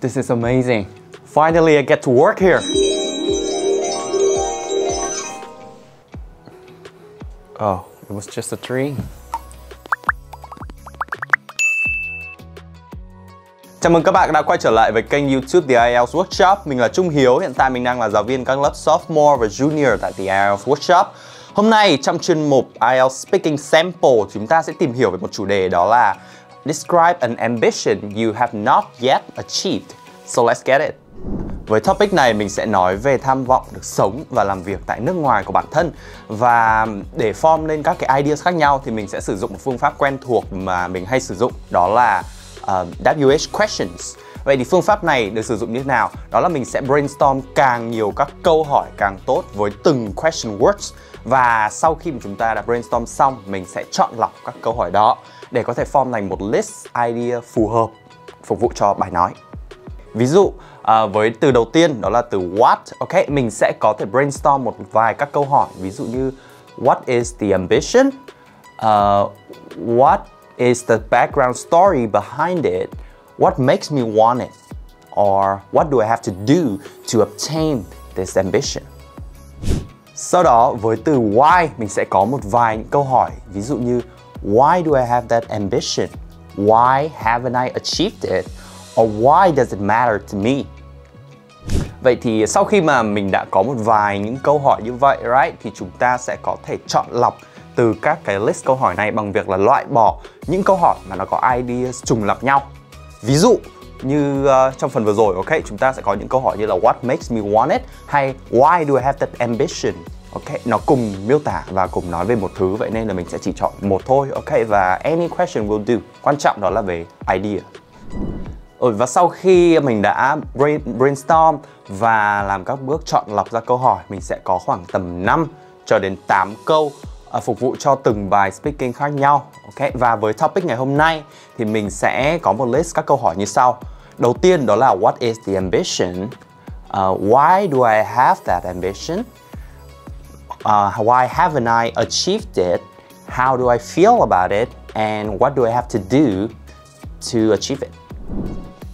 This is amazing. Finally, I get to work here. Oh, it was just a dream. Chào mừng các bạn đã quay trở lại với kênh YouTube The IELTS Workshop. Mình là Trung Hiếu, hiện tại mình đang là giáo viên các lớp Sophomore và Junior tại The IELTS Workshop. Hôm nay trong chuyên mục IELTS Speaking Sample, chúng ta sẽ tìm hiểu về một chủ đề, đó là Describe an ambition you have not yet achieved. So let's get it. Với topic này mình sẽ nói về tham vọng được sống và làm việc tại nước ngoài của bản thân. Và để form lên các cái ideas khác nhau thì mình sẽ sử dụng một phương pháp quen thuộc mà mình hay sử dụng, đó là WH questions. Vậy thì phương pháp này được sử dụng như thế nào? Đó là mình sẽ brainstorm càng nhiều các câu hỏi càng tốt với từng question words. Và sau khi mà chúng ta đã brainstorm xong, mình sẽ chọn lọc các câu hỏi đó để có thể form thành một list idea phù hợp phục vụ cho bài nói. Ví dụ với từ đầu tiên, đó là từ what. Ok, mình sẽ có thể brainstorm một vài các câu hỏi. Ví dụ như what is the ambition? What is the background story behind it? What makes me want it? Or what do I have to do to obtain this ambition? Sau đó với từ why, mình sẽ có một vài những câu hỏi. Ví dụ như why do I have that ambition? Why haven't I achieved it? Or why does it matter to me? Vậy thì sau khi mà mình đã có một vài những câu hỏi như vậy, right, thì chúng ta sẽ có thể chọn lọc từ các cái list câu hỏi này bằng việc là loại bỏ những câu hỏi mà nó có ideas trùng lặp nhau. Ví dụ như trong phần vừa rồi, ok, chúng ta sẽ có những câu hỏi như là what makes me want it hay why do I have that ambition. Ok, nó cùng miêu tả và cùng nói về một thứ, vậy nên là mình sẽ chỉ chọn một thôi. Ok, và any question will do. Quan trọng đó là về idea. Và sau khi mình đã brainstorm và làm các bước chọn lọc ra câu hỏi, mình sẽ có khoảng tầm 5 cho đến 8 câu phục vụ cho từng bài speaking khác nhau. Ok, và với topic ngày hôm nay thì mình sẽ có một list các câu hỏi như sau. Đầu tiên đó là what is the ambition? Why do I have that ambition? Why haven't I achieved it? How do I feel about it? And what do I have to do to achieve it?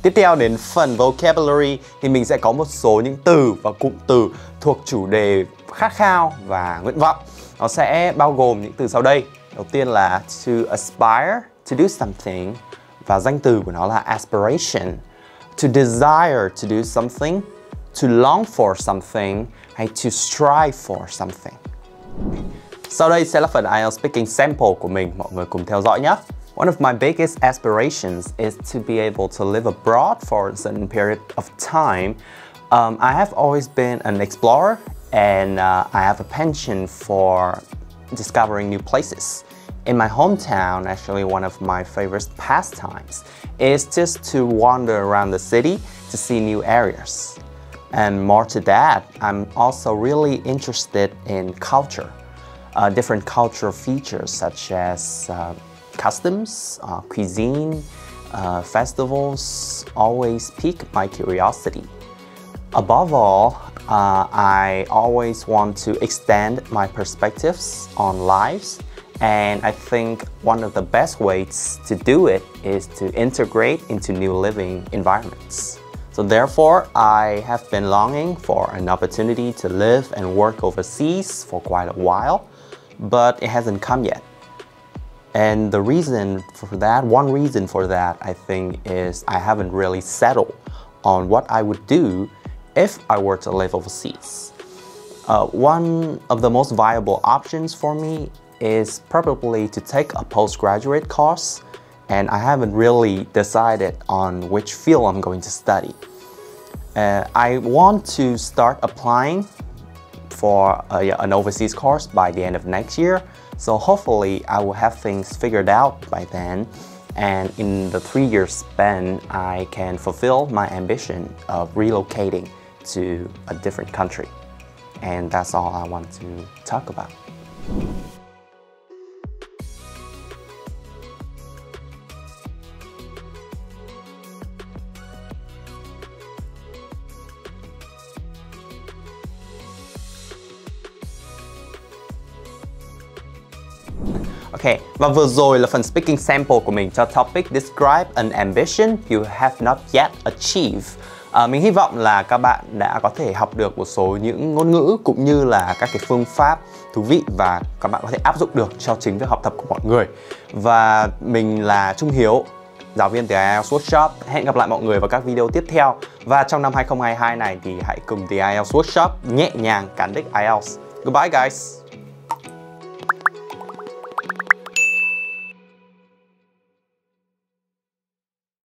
Tiếp theo đến phần vocabulary thì mình sẽ có một số những từ và cụm từ thuộc chủ đề khát khao và nguyện vọng. Nó sẽ bao gồm những từ sau đây. Đầu tiên là to aspire to do something, và danh từ của nó là aspiration. To desire to do something, to long for something, hay to strive for something. Sau đây sẽ là phần IELTS speaking sample của mình, mọi người cùng theo dõi nhé. One of my biggest aspirations is to be able to live abroad for a certain period of time. I have always been an explorer, and I have a penchant for discovering new places. In my hometown, actually one of my favorite pastimes is just to wander around the city to see new areas. And more to that, I'm also really interested in culture. Different cultural features such as customs, cuisine, festivals always pique my curiosity. Above all, I always want to extend my perspectives on lives, and I think one of the best ways to do it is to integrate into new living environments. So therefore, I have been longing for an opportunity to live and work overseas for quite a while, but it hasn't come yet. And the reason for that, one reason for that, I think, is I haven't really settled on what I would do if I were to live overseas. One of the most viable options for me is probably to take a postgraduate course, and I haven't really decided on which field I'm going to study. I want to start applying for an overseas course by the end of next year, so hopefully I will have things figured out by then, and in the 3-year span I can fulfill my ambition of relocating to a different country. And that's all I want to talk about. Ok, và vừa rồi là phần speaking sample của mình cho topic Describe an ambition you have not yet achieved. Mình hy vọng là các bạn đã có thể học được một số những ngôn ngữ cũng như là các cái phương pháp thú vị và các bạn có thể áp dụng được cho chính việc học tập của mọi người. Và mình là Trung Hiếu, giáo viên tiếng IELTS Workshop. Hẹn gặp lại mọi người vào các video tiếp theo. Và trong năm 2022 này thì hãy cùng The IELTS Workshop nhẹ nhàng cán đích IELTS. Goodbye guys!